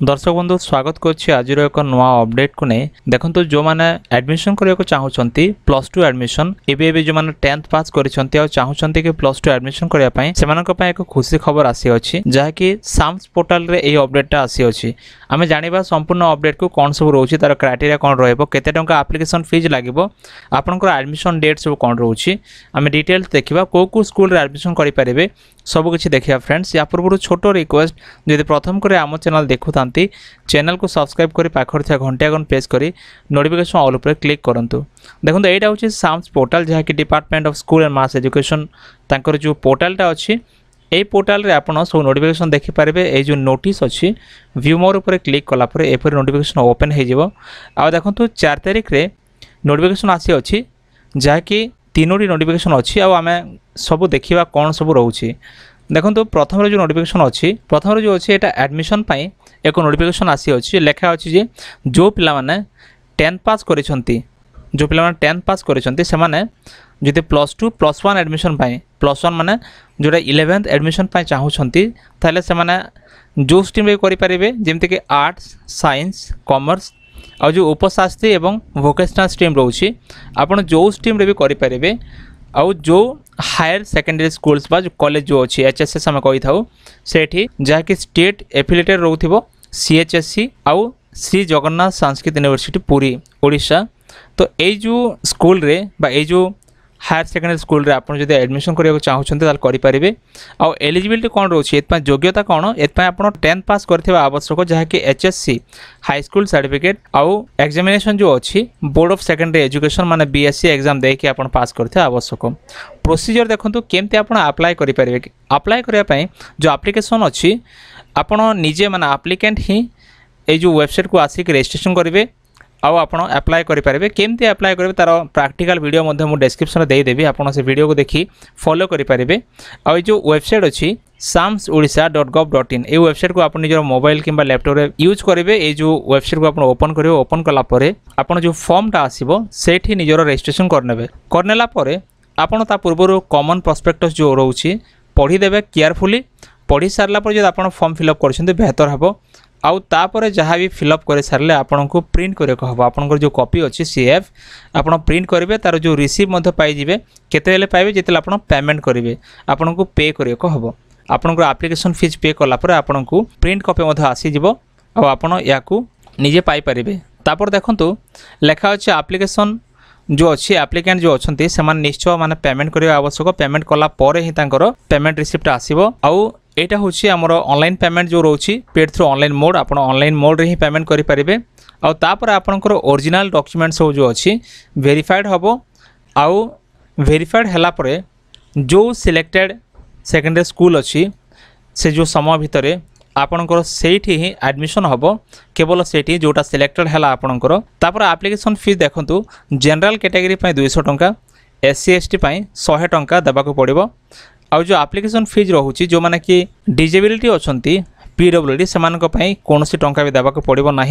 दर्शक बंधु स्वागत करुच्ची आज एक नुआ अपडेट को नहीं देखो जो मैंने एडमिशन करने को चाहूँगी प्लस टू एडमिशन एवं जो मैंने 10th पास कर चाहूँगी कि प्लस टू एडमिशन करने से एक खुशी खबर आसी जहाँकि साम्स पोर्टाल रे ये अपडेटा आसी आम जाना संपूर्ण अपडेट को कौन सब रोचे तार क्राइटेरिया कौन रते टंका आप्लिकेशन फीस लगे आपंकर एडमिशन डेट सब कौन रोचे आम डिटेल्स देखा कौ स्कूल एडमिशन करेंगे सबकि देखा फ्रेंड्स या पूर्व छोट रिक्वेस्ट जब प्रथम कर आम चैनल देखुता चैनल को सब्सक्राइब कर पाखर था घंटे आइकन प्रेस करी नोटिफिकेशन ऑल पर क्लिक करूँ। देखो यहाँ हूँ साम्स पोर्टाल जहाँकि department of school and mass education तांकर जो पोर्टालटा अच्छी यही पोर्टाल रे आपन सब नोटिफिकेशन देखिपारे। ये जो नोटिस अच्छी व्यू मोर उपर क्लिक कलापर एपरी नोटिफिकेशन ओपन हो देखो 4 तारिख रे नोटिफिकेशन आसी अच्छी जहाँकि 3टी नोटिफिकेशन अच्छी आम सब देखा कौन सब रोचे। देखो प्रथम जो नोटिफिकेशन अच्छी प्रथम जो अच्छी यहाँ एडमिशन एक नोटिफिकेशन आसी अच्छी लेखा अच्छी जे जो पिला माने 10th पास करिसंती जो पिला माने 10th पास करिसंती से माने जदि +2 +1 एडमिशन +1 माने जोटा 11th एडमिशन चाहूँगी ताले से माने जो स्ट्रीम रे करि परिबे जेमति कि आर्ट्स साइंस कॉमर्स और जो उपशास्त्री एवं वोकेशनल स्ट्रीम रोची आपन जो स्ट्रीम रे भी करि परिबे आउ जो हायर सेकेंडरी स्कूल्स बा जो कॉलेज जो अच्छी एचएसएस आम कही था सेठी जहाँकि स्टेट एफिलिएटेड रोथिबो सीएचएससी आउ श्री जगन्नाथ संस्कृत यूनिवर्सिटी पुरी ओडिशा। तो यही जो स्कूल रे बा ये जो हायर सेकेंडरी स्कूल रे आपन जदि एडमिशन करिया चाहूछन्ते ताल करि परिबे आउ एलिजिबिलिटी कोन रोछि एतपा योग्यता कोन एतपा आपन 10th पास करथिबा आवश्यक जहाँकि एचएससी हाई स्कूल सर्टिफिकेट आउ एग्जामिनेशन जो अच्छी बोर्ड ऑफ सेकेंडरी एजुकेशन माने बीएससी एग्जाम देके आपन पास करथिबा आवश्यक। प्रोसीजर देखंतु केमते आपन अप्लाई करि परिबे अप्लाई करिया पई जो एप्लिकेशन अच्छी आपन निजे माने एप्लिकेंट ही ए जो वेबसाइट को आसिक रजिस्ट्रेशन करेंगे आउ आप अप्लाई करेंगे केमती अप्लाई करेंगे तार प्रैक्टिकल वीडियो मुझे डिस्क्रिप्शन देदेवी आपड़ से वीडियो को देखी फॉलो करेंगे आउ जो वेबसाइट अच्छी samsodisha.gov.in ये वेबसाइट को आप निजर मोबाइल किंबा लैपटॉप रे यूज करेंगे ये जो वेबसाइट को आप ओपन करेंगे ओपन कलापर आप जो फॉर्मटा आसो से निजर रजिस्ट्रेशन करनेला आपड़ ता पूर्व कॉमन प्रोस्पेक्टस जो रोचे पढ़ीदे केयरफुली पढ़ी सारा पर जब आप फॉर्म फिलअप कर बेहतर हम आउ तापर जहाँ भी फिलअप कर सारे आपन को प्रिंट करके हम आपंकर जो कॉपी अच्छी सीएफ आपन प्रिंट करेंगे तार जो रिसीव पाइबे केते पाइबे जिते आप पेमेंट करेंगे आपन को पे करके हम आपन एप्लिकेशन फीस पे कलापर आपन को प्रिंट कॉपी आसीज आपन या निजे पाइपर। तापर देखो लेखा अच्छे एप्लिकेशन जो अच्छी एप्लिकेंट जो अच्छे से निश्चय माने पेमेंट करने आवश्यक पेमेंट कलापर ही पेमेंट रिसीप्ट आसो आउ यहाँ हूँ आमर ऑनलाइन पेमेंट जो रोची पेड थ्रू ऑनलाइन मोड आप ऑनलाइन मोड रे ही पेमेंट करेंगे आउ तापर आपनकर ओरिजिनल डॉक्यूमेंट सब जो अच्छी वेरीफाइड हम आउ वेरीफाइड हैला परे जो सिलेक्टेड सेकेंडरी स्कूल अच्छी से जो समय भितर आपनकर सेठी ही एडमिशन हम केवल सेठी जोटा सिलेक्टेड है आपनकर तापर एप्लिकेशन फीस देखंतु जनरल कैटेगरी 200 टंका एससी एसटी 100 टंका देबाक पड़िबो आउ जो एप्लिकेशन फीस रोचे जो माने कि डिजेबिलिटी अच्छी पीडब्ल्यूडी से कौन टंका भी देवाक पड़ो ना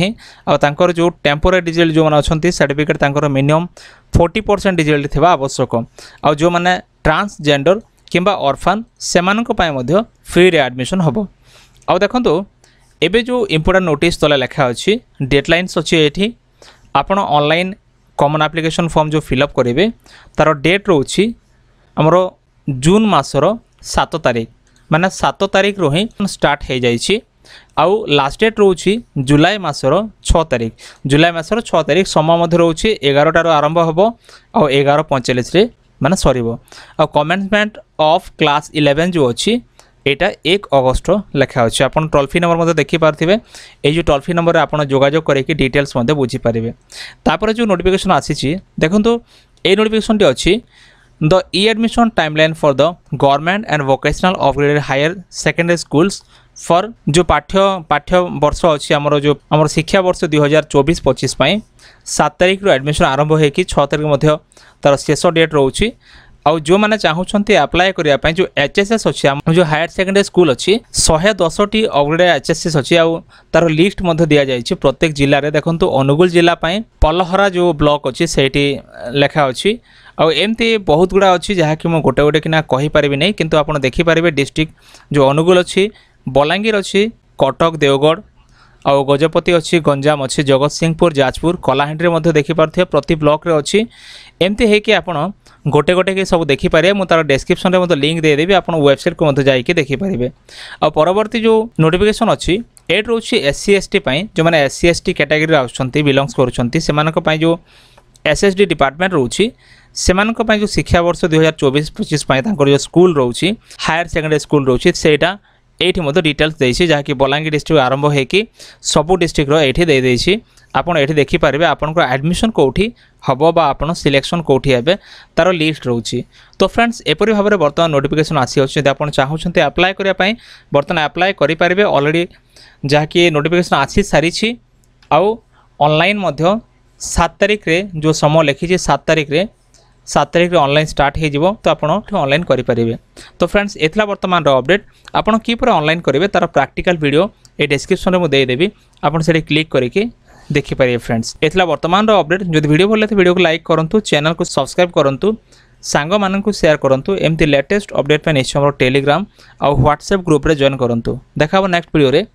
आर जो टेम्पोरारी डिजेबिलिटी जो मैंने अच्छा सर्टिफिकेट मिनिमम 40% डिजेबिलिटी थी आवश्यक आउ जो मैंने ट्रांसजेंडर किंबा ऑर्फन से फ्री रे एडमिशन हम आउ देखो एबे जो इम्पोर्टेंट नोटिस तले लिखा अच्छी डेडलाइन्स अच्छी ये आपड़ ऑनलाइन कॉमन एप्लिकेशन फॉर्म जो फिलअप करेंगे तार डेट रोची आमर जून मासर 7 तारिख माने 7 तारिख रो ही स्टार्ट हो जाइए आउ लास्ट डेट रोची जुलाई मासर 6 तारिख जुलाई मासर 6 तारिख समय रोचे 11 आरंभ हम आउ 11:45 माने सरीबो आउ कमेंसमेंट ऑफ क्लास 11 जो अच्छी यहाँ 1 अगस्ट लिखा अच्छे आप टोल फ्री नंबर देखिपारे ये जो टोल फ्री नंबर आप जोगाजोग करके डिटेल्स बुझीपारे। तापर जो नोटिफिकेशन आसी देखो ये नोटिफिकेशन टी अच्छी The e-admission timeline for the government and vocational upgraded higher secondary schools for जो पाठ्य वर्ष अच्छी आमर शिक्षा वर्ष 2024-25 7 तारिख एडमिशन आरंभ होगी 6 तारिख तार शेष डेट रोचे आउ जो मैंने चाहूँगी अप्लाई करने जो एचएसएस अच्छी जो हायर सेकेंडरी स्कूल अच्छी 110टी अपग्रेडेड एचएसएस अच्छी आउ तार लिस्ट दि जाइए प्रत्येक जिले में देखो अनुगुल जिला पलहरा जो ब्लॉक अच्छी से लेखा अच्छी आउ एमती बहुत गुड़ा अच्छी जहाँकि मुझे गोटे गोटे कि कहीपरि नहीं किंतु आप देखिपारे डिस्ट्रिक्ट जो अनुगुल अच्छी बलांगीर अच्छी कटक देवगढ़ आउ गजपति अच्छी गंजाम अच्छी जगतसिंहपुर जाजपुर कलाहांडी में देखिपे प्रति ब्लॉक रे अच्छी एमती है कि आप गोटे गोटे के सब देखिपारे मुझे तार डिस्क्रिप्शन में लिंक देदेवी आप वेबसाइट को जाकि देखिपारे। आ परवर्ती जो नोटिफिकेशन अच्छी एट रोचे SC ST जो मैंने SC ST कैटेगरी आसुँच बिलंग्स कर जो SSD डिपार्टमेंट रोची से जो शिक्षा वर्ष 2024-25 जो स्कूल रोची हायर सेकेंडरी स्कूल रोची सेटा एठी मतो डिटेल्स देछि जहाँकि बलांगीर डिस्ट्रिक्ट आरंभ होकि सबु डिस्ट्रिक्ट एठी दे देछि आपण एठी देखि पारबे आपनको एडमिशन कोठी हबो बा आपण सिलेक्शन कोठी हेबे तार लिस्ट रोची। तो फ्रेंड्स एपरि भाबरे वर्तमान नोटिफिकेशन आसी अछि यदि आपण चाहउछन्ते अप्लाई करिया पई वर्तमान अप्लाई करि पारबे ऑलरेडी जहाँकि नोटिफिकेशन आसी सारिछि आउ ऑनलाइन मध्य 7 तारिख रे जो समय लिखी 7 तारिख रे ऑनलाइन स्टार्ट हो तो आप ऑनलाइन करेंगे। तो फ्रेंड्स एथला वर्तमान अपडेट आपड़ किपर ऑनलाइन करेंगे तार प्रैक्टिकल वीडियो ये डिस्क्रिप्शन में देदेवी आपड़ से क्लिक करके देखिपारे। फ्रेंड्स एथला वर्तमान अपडेट जो वीडियो भल लगे वीडियो को लाइक करूँ चैनल को सब्सक्राइब करूँ सांग मानू शेयर करूँ एमती लेटेस्ट अपडेट निश्चय टेलीग्राम और व्हाट्सएप ग्रुप रे जॉइन करूँ। देखा नेक्स्ट वीडियो रे।